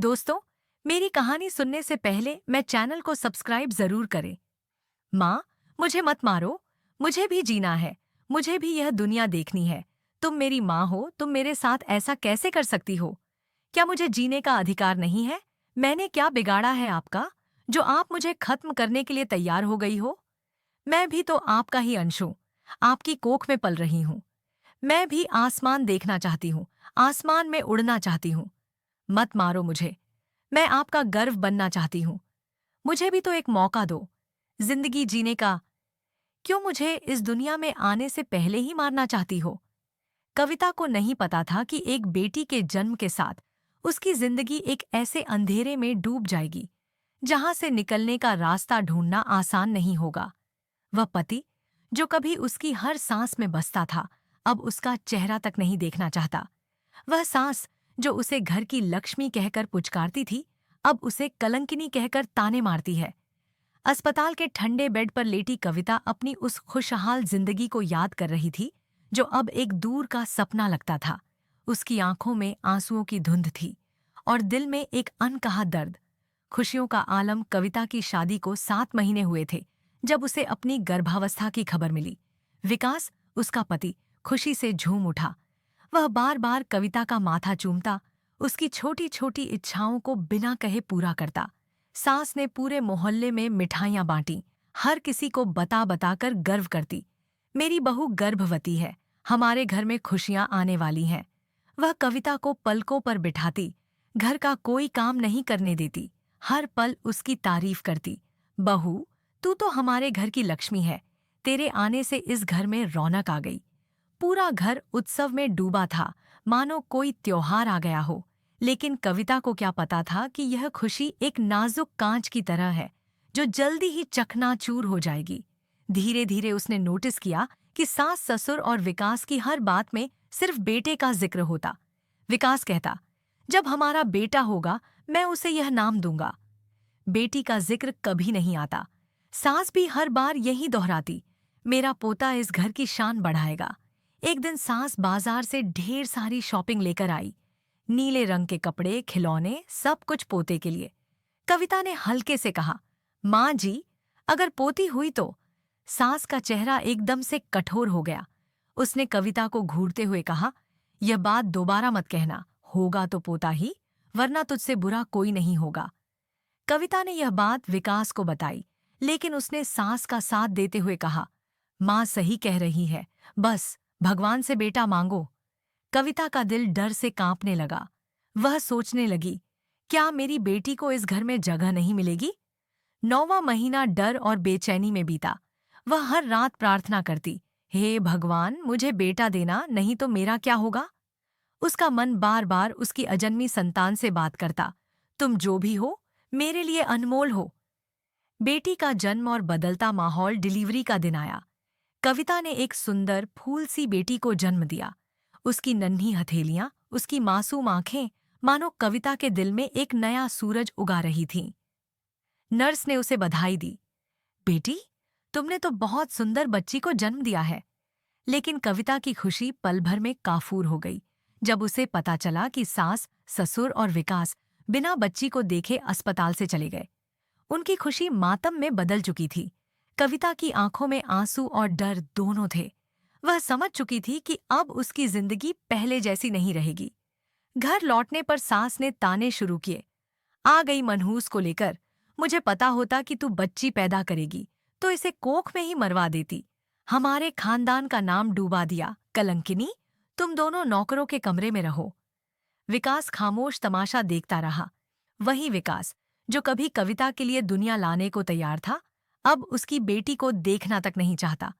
दोस्तों, मेरी कहानी सुनने से पहले मैं चैनल को सब्सक्राइब जरूर करें। माँ, मुझे मत मारो। मुझे भी जीना है। मुझे भी यह दुनिया देखनी है। तुम मेरी माँ हो, तुम मेरे साथ ऐसा कैसे कर सकती हो? क्या मुझे जीने का अधिकार नहीं है? मैंने क्या बिगाड़ा है आपका, जो आप मुझे खत्म करने के लिए तैयार हो गई हो? मैं भी तो आपका ही अंश हूँ। आपकी कोख में पल रही हूँ। मैं भी आसमान देखना चाहती हूँ। आसमान में उड़ना चाहती हूँ। मत मारो मुझे। मैं आपका गर्व बनना चाहती हूँ। मुझे भी तो एक मौका दो, जिंदगी जीने का। क्यों मुझे इस दुनिया में आने से पहले ही मारना चाहती हो? कविता को नहीं पता था कि एक बेटी के जन्म के साथ उसकी जिंदगी एक ऐसे अंधेरे में डूब जाएगी जहां से निकलने का रास्ता ढूंढना आसान नहीं होगा। वह पति, जो कभी उसकी हर सांस में बसता था, अब उसका चेहरा तक नहीं देखना चाहता। वह सास, जो उसे घर की लक्ष्मी कहकर पुचकारती थी, अब उसे कलंकिनी कहकर ताने मारती है। अस्पताल के ठंडे बेड पर लेटी कविता अपनी उस खुशहाल जिंदगी को याद कर रही थी, जो अब एक दूर का सपना लगता था। उसकी आंखों में आंसुओं की धुंध थी और दिल में एक अनकहा दर्द। खुशियों का आलम। कविता की शादी को 7 महीने हुए थे जब उसे अपनी गर्भावस्था की खबर मिली। विकास, उसका पति, खुशी से झूम उठा। वह बार बार कविता का माथा चूमता, उसकी छोटी छोटी इच्छाओं को बिना कहे पूरा करता। सास ने पूरे मोहल्ले में मिठाइयां बांटी, हर किसी को बता बताकर गर्व करती, मेरी बहू गर्भवती है, हमारे घर में खुशियां आने वाली हैं। वह कविता को पलकों पर बिठाती, घर का कोई काम नहीं करने देती, हर पल उसकी तारीफ करती। बहू, तू तो हमारे घर की लक्ष्मी है, तेरे आने से इस घर में रौनक आ गई। पूरा घर उत्सव में डूबा था, मानो कोई त्योहार आ गया हो। लेकिन कविता को क्या पता था कि यह खुशी एक नाजुक कांच की तरह है, जो जल्दी ही चकनाचूर हो जाएगी। धीरे धीरे उसने नोटिस किया कि सास, ससुर और विकास की हर बात में सिर्फ बेटे का जिक्र होता। विकास कहता, जब हमारा बेटा होगा मैं उसे यह नाम दूंगा। बेटी का जिक्र कभी नहीं आता। सास भी हर बार यही दोहराती, मेरा पोता इस घर की शान बढ़ाएगा। एक दिन सास बाजार से ढेर सारी शॉपिंग लेकर आई। नीले रंग के कपड़े, खिलौने, सब कुछ पोते के लिए। कविता ने हल्के से कहा, माँ जी, अगर पोती हुई तो? सास का चेहरा एकदम से कठोर हो गया। उसने कविता को घूरते हुए कहा, यह बात दोबारा मत कहना। होगा तो पोता ही, वरना तुझसे बुरा कोई नहीं होगा। कविता ने यह बात विकास को बताई, लेकिन उसने सास का साथ देते हुए कहा, माँ सही कह रही है, बस भगवान से बेटा मांगो। कविता का दिल डर से कांपने लगा। वह सोचने लगी, क्या मेरी बेटी को इस घर में जगह नहीं मिलेगी? 9वां महीना डर और बेचैनी में बीता। वह हर रात प्रार्थना करती, हे भगवान, मुझे बेटा देना, नहीं तो मेरा क्या होगा? उसका मन बार बार उसकी अजन्मी संतान से बात करता, तुम जो भी हो, मेरे लिए अनमोल हो। बेटी का जन्म और बदलता माहौल। डिलीवरी का दिन आया। कविता ने एक सुंदर फूल सी बेटी को जन्म दिया। उसकी नन्ही हथेलियां, उसकी मासूम आंखें, मानो कविता के दिल में एक नया सूरज उगा रही थीं। नर्स ने उसे बधाई दी, बेटी, तुमने तो बहुत सुंदर बच्ची को जन्म दिया है। लेकिन कविता की खुशी पल भर में काफूर हो गई जब उसे पता चला कि सास, ससुर और विकास बिना बच्ची को देखे अस्पताल से चले गए। उनकी खुशी मातम में बदल चुकी थी। कविता की आंखों में आंसू और डर दोनों थे। वह समझ चुकी थी कि अब उसकी जिंदगी पहले जैसी नहीं रहेगी। घर लौटने पर सास ने ताने शुरू किए, आ गई मनहूस को लेकर। मुझे पता होता कि तू बच्ची पैदा करेगी तो इसे कोख में ही मरवा देती। हमारे खानदान का नाम डूबा दिया। कलंकिनी, तुम दोनों नौकरों के कमरे में रहो। विकास खामोश तमाशा देखता रहा। वही विकास, जो कभी कविता के लिए दुनिया लाने को तैयार था, अब उसकी बेटी को देखना तक नहीं चाहता।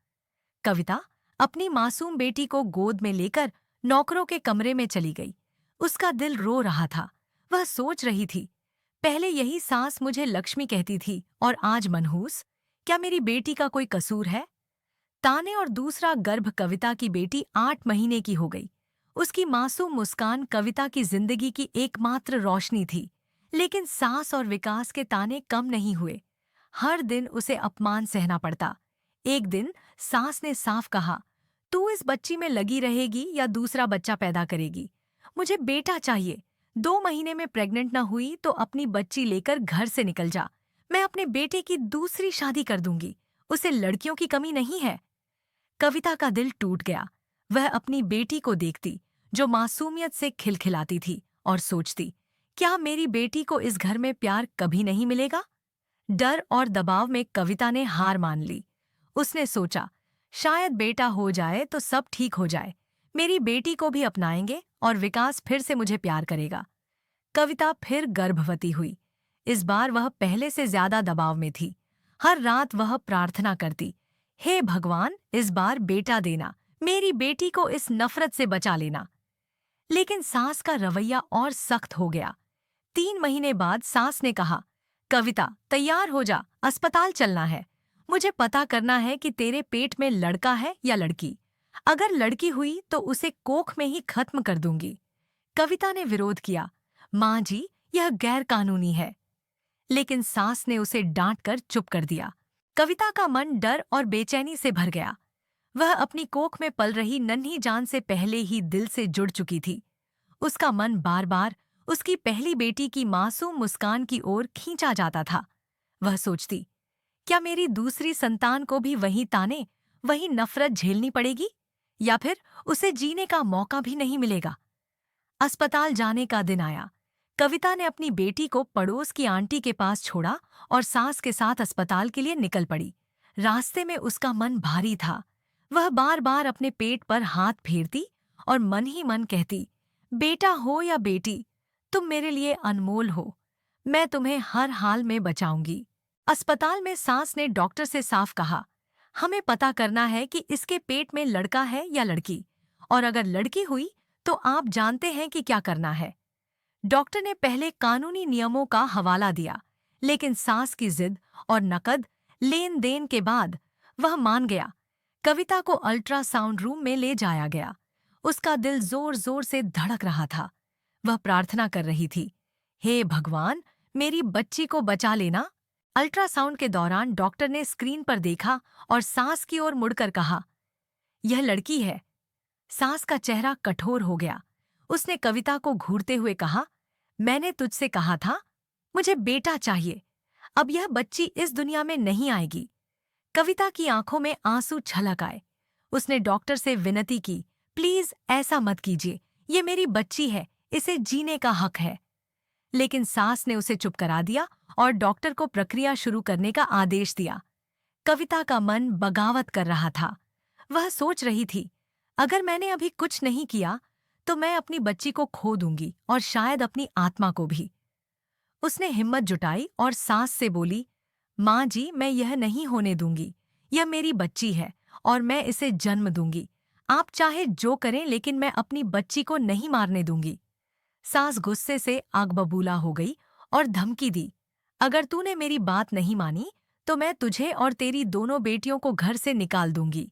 कविता अपनी मासूम बेटी को गोद में लेकर नौकरों के कमरे में चली गई। उसका दिल रो रहा था। वह सोच रही थी, पहले यही सास मुझे लक्ष्मी कहती थी और आज मनहूस। क्या मेरी बेटी का कोई कसूर है? ताने और दूसरा गर्भ। कविता की बेटी 8 महीने की हो गई। उसकी मासूम मुस्कान कविता की जिंदगी की एकमात्र रोशनी थी। लेकिन सास और विकास के ताने कम नहीं हुए। हर दिन उसे अपमान सहना पड़ता। एक दिन सास ने साफ कहा, तू इस बच्ची में लगी रहेगी या दूसरा बच्चा पैदा करेगी? मुझे बेटा चाहिए। 2 महीने में प्रेग्नेंट न हुई तो अपनी बच्ची लेकर घर से निकल जा। मैं अपने बेटे की दूसरी शादी कर दूंगी। उसे लड़कियों की कमी नहीं है। कविता का दिल टूट गया। वह अपनी बेटी को देखती, जो मासूमियत से खिलखिलाती थी, और सोचती, क्या मेरी बेटी को इस घर में प्यार कभी नहीं मिलेगा? डर और दबाव में कविता ने हार मान ली। उसने सोचा, शायद बेटा हो जाए तो सब ठीक हो जाए। मेरी बेटी को भी अपनाएंगे और विकास फिर से मुझे प्यार करेगा। कविता फिर गर्भवती हुई। इस बार वह पहले से ज्यादा दबाव में थी। हर रात वह प्रार्थना करती, हे भगवान, इस बार बेटा देना, मेरी बेटी को इस नफरत से बचा लेना। लेकिन सास का रवैया और सख्त हो गया। 3 महीने बाद सास ने कहा, कविता तैयार हो जा, अस्पताल चलना है। मुझे पता करना है कि तेरे पेट में लड़का है या लड़की। अगर लड़की हुई तो उसे कोख में ही खत्म कर दूंगी। कविता ने विरोध किया, माँ जी, यह गैर कानूनी है। लेकिन सास ने उसे डांटकर चुप कर दिया। कविता का मन डर और बेचैनी से भर गया। वह अपनी कोख में पल रही नन्ही जान से पहले ही दिल से जुड़ चुकी थी। उसका मन बार बार उसकी पहली बेटी की मासूम मुस्कान की ओर खींचा जाता था। वह सोचती, क्या मेरी दूसरी संतान को भी वही ताने, वही नफरत झेलनी पड़ेगी, या फिर उसे जीने का मौका भी नहीं मिलेगा? अस्पताल जाने का दिन आया। कविता ने अपनी बेटी को पड़ोस की आंटी के पास छोड़ा और सास के साथ अस्पताल के लिए निकल पड़ी। रास्ते में उसका मन भारी था। वह बार बार अपने पेट पर हाथ फेरती और मन ही मन कहती, बेटा हो या बेटी, तुम मेरे लिए अनमोल हो। मैं तुम्हें हर हाल में बचाऊंगी। अस्पताल में सास ने डॉक्टर से साफ कहा, हमें पता करना है कि इसके पेट में लड़का है या लड़की, और अगर लड़की हुई तो आप जानते हैं कि क्या करना है। डॉक्टर ने पहले कानूनी नियमों का हवाला दिया, लेकिन सास की जिद और नकद लेन देन के बाद वह मान गया। कविता को अल्ट्रासाउंड रूम में ले जाया गया। उसका दिल जोर जोर से धड़क रहा था। वह प्रार्थना कर रही थी, हे भगवान, मेरी बच्ची को बचा लेना। अल्ट्रासाउंड के दौरान डॉक्टर ने स्क्रीन पर देखा और सास की ओर मुड़कर कहा, यह लड़की है। सास का चेहरा कठोर हो गया। उसने कविता को घूरते हुए कहा, मैंने तुझसे कहा था, मुझे बेटा चाहिए। अब यह बच्ची इस दुनिया में नहीं आएगी। कविता की आंखों में आंसू छलक आए। उसने डॉक्टर से विनती की, प्लीज ऐसा मत कीजिए, ये मेरी बच्ची है, इसे जीने का हक है। लेकिन सास ने उसे चुप करा दिया और डॉक्टर को प्रक्रिया शुरू करने का आदेश दिया। कविता का मन बगावत कर रहा था। वह सोच रही थी, अगर मैंने अभी कुछ नहीं किया तो मैं अपनी बच्ची को खो दूंगी और शायद अपनी आत्मा को भी। उसने हिम्मत जुटाई और सास से बोली, माँ जी, मैं यह नहीं होने दूंगी। यह मेरी बच्ची है और मैं इसे जन्म दूंगी। आप चाहे जो करें, लेकिन मैं अपनी बच्ची को नहीं मारने दूंगी। सास गुस्से से आग बबूला हो गई और धमकी दी, अगर तूने मेरी बात नहीं मानी तो मैं तुझे और तेरी दोनों बेटियों को घर से निकाल दूंगी।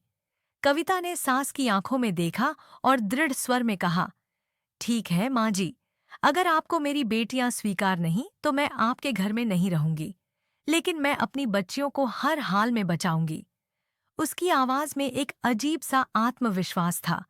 कविता ने सास की आंखों में देखा और दृढ़ स्वर में कहा, ठीक है माँ जी, अगर आपको मेरी बेटियां स्वीकार नहीं तो मैं आपके घर में नहीं रहूंगी, लेकिन मैं अपनी बच्चियों को हर हाल में बचाऊंगी। उसकी आवाज में एक अजीब सा आत्मविश्वास था,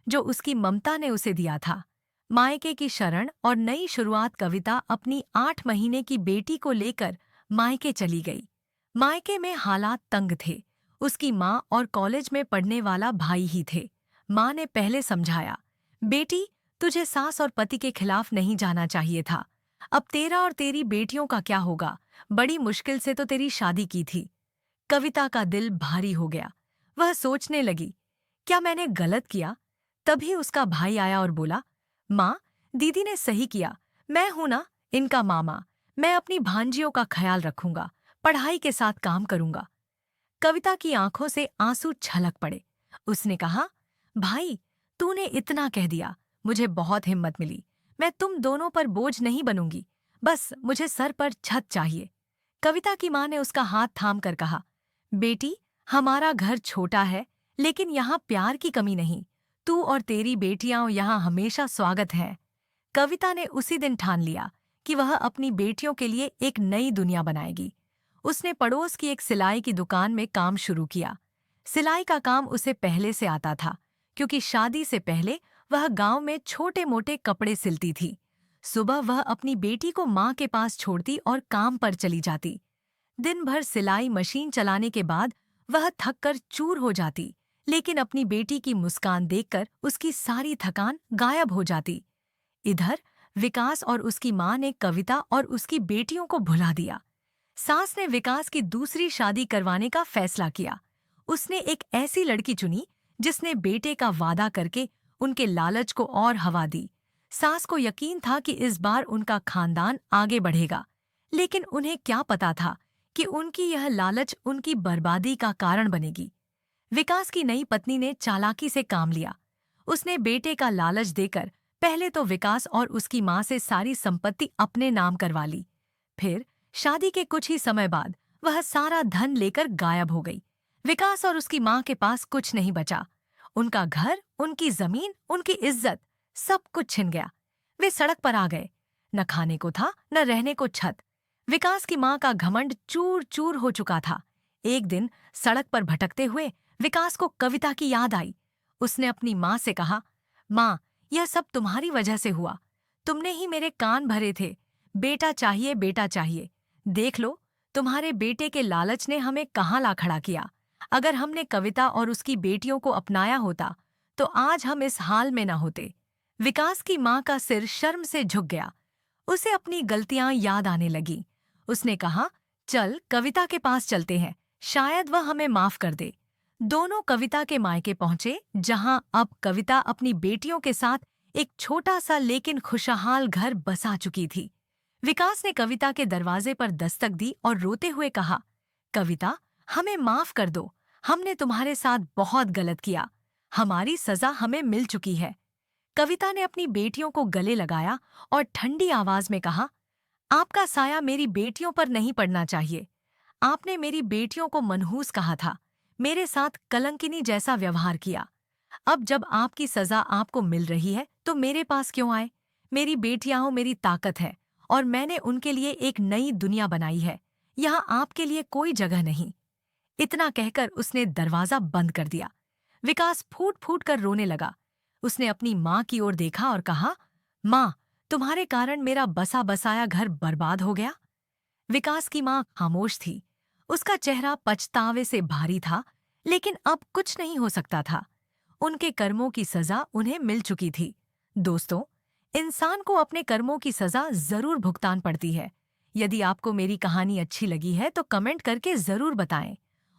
जो उसकी ममता ने उसे दिया था। मायके की शरण और नई शुरुआत। कविता अपनी 8 महीने की बेटी को लेकर मायके चली गई। मायके में हालात तंग थे। उसकी माँ और कॉलेज में पढ़ने वाला भाई ही थे। माँ ने पहले समझाया, बेटी, तुझे सास और पति के खिलाफ नहीं जाना चाहिए था। अब तेरा और तेरी बेटियों का क्या होगा? बड़ी मुश्किल से तो तेरी शादी की थी। कविता का दिल भारी हो गया। वह सोचने लगी, क्या मैंने गलत किया? तभी उसका भाई आया और बोला, माँ, दीदी ने सही किया। मैं हूं ना इनका मामा। मैं अपनी भांजियों का ख्याल रखूंगा, पढ़ाई के साथ काम करूंगा। कविता की आंखों से आंसू छलक पड़े। उसने कहा, भाई, तूने इतना कह दिया, मुझे बहुत हिम्मत मिली। मैं तुम दोनों पर बोझ नहीं बनूंगी, बस मुझे सर पर छत चाहिए। कविता की माँ ने उसका हाथ थाम कर कहा, बेटी, हमारा घर छोटा है, लेकिन यहाँ प्यार की कमी नहीं। तू और तेरी बेटियां यहाँ हमेशा स्वागत हैं। कविता ने उसी दिन ठान लिया कि वह अपनी बेटियों के लिए एक नई दुनिया बनाएगी। उसने पड़ोस की एक सिलाई की दुकान में काम शुरू किया। सिलाई का काम उसे पहले से आता था, क्योंकि शादी से पहले वह गांव में छोटे मोटे कपड़े सिलती थी। सुबह वह अपनी बेटी को माँ के पास छोड़ती और काम पर चली जाती। दिन भर सिलाई मशीन चलाने के बाद वह थककर चूर हो जाती, लेकिन अपनी बेटी की मुस्कान देखकर उसकी सारी थकान गायब हो जाती। इधर विकास और उसकी माँ ने कविता और उसकी बेटियों को भुला दिया। सास ने विकास की दूसरी शादी करवाने का फैसला किया। उसने एक ऐसी लड़की चुनी जिसने बेटे का वादा करके उनके लालच को और हवा दी। सास को यकीन था कि इस बार उनका खानदान आगे बढ़ेगा, लेकिन उन्हें क्या पता था कि उनकी यह लालच उनकी बर्बादी का कारण बनेगी। विकास की नई पत्नी ने चालाकी से काम लिया। उसने बेटे का लालच देकर पहले तो विकास और उसकी माँ से सारी संपत्ति अपने नाम करवा ली। फिर शादी के कुछ ही समय बाद वह सारा धन लेकर गायब हो गई। विकास और उसकी माँ के पास कुछ नहीं बचा। उनका घर, उनकी जमीन, उनकी इज्जत, सब कुछ छिन गया। वे सड़क पर आ गए। न खाने को था, न रहने को छत। विकास की माँ का घमंड चूर चूर हो चुका था। एक दिन सड़क पर भटकते हुए विकास को कविता की याद आई। उसने अपनी माँ से कहा, माँ, यह सब तुम्हारी वजह से हुआ। तुमने ही मेरे कान भरे थे। बेटा चाहिए, बेटा चाहिए। देख लो, तुम्हारे बेटे के लालच ने हमें कहाँ ला खड़ा किया। अगर हमने कविता और उसकी बेटियों को अपनाया होता तो आज हम इस हाल में न होते। विकास की माँ का सिर शर्म से झुक गया। उसे अपनी गलतियां याद आने लगी। उसने कहा, चल कविता के पास चलते हैं, शायद वह हमें माफ कर दे। दोनों कविता के मायके पहुंचे, जहां अब कविता अपनी बेटियों के साथ एक छोटा सा लेकिन खुशहाल घर बसा चुकी थी। विकास ने कविता के दरवाजे पर दस्तक दी और रोते हुए कहा, कविता, हमें माफ कर दो। हमने तुम्हारे साथ बहुत गलत किया। हमारी सजा हमें मिल चुकी है। कविता ने अपनी बेटियों को गले लगाया और ठंडी आवाज में कहा, आपका साया मेरी बेटियों पर नहीं पड़ना चाहिए। आपने मेरी बेटियों को मनहूस कहा था, मेरे साथ कलंकिनी जैसा व्यवहार किया। अब जब आपकी सजा आपको मिल रही है तो मेरे पास क्यों आए? मेरी बेटियां मेरी ताकत है और मैंने उनके लिए एक नई दुनिया बनाई है। यहाँ आपके लिए कोई जगह नहीं। इतना कहकर उसने दरवाजा बंद कर दिया। विकास फूट फूट कर रोने लगा। उसने अपनी माँ की ओर देखा और कहा, माँ, तुम्हारे कारण मेरा बसा बसाया घर बर्बाद हो गया। विकास की माँ खामोश थी। उसका चेहरा पछतावे से भारी था, लेकिन अब कुछ नहीं हो सकता था। उनके कर्मों की सजा उन्हें मिल चुकी थी। दोस्तों, इंसान को अपने कर्मों की सजा जरूर भुगतान पड़ती है। यदि आपको मेरी कहानी अच्छी लगी है तो कमेंट करके जरूर बताएं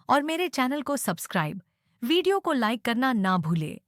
और मेरे चैनल को सब्सक्राइब, वीडियो को लाइक करना ना भूलें।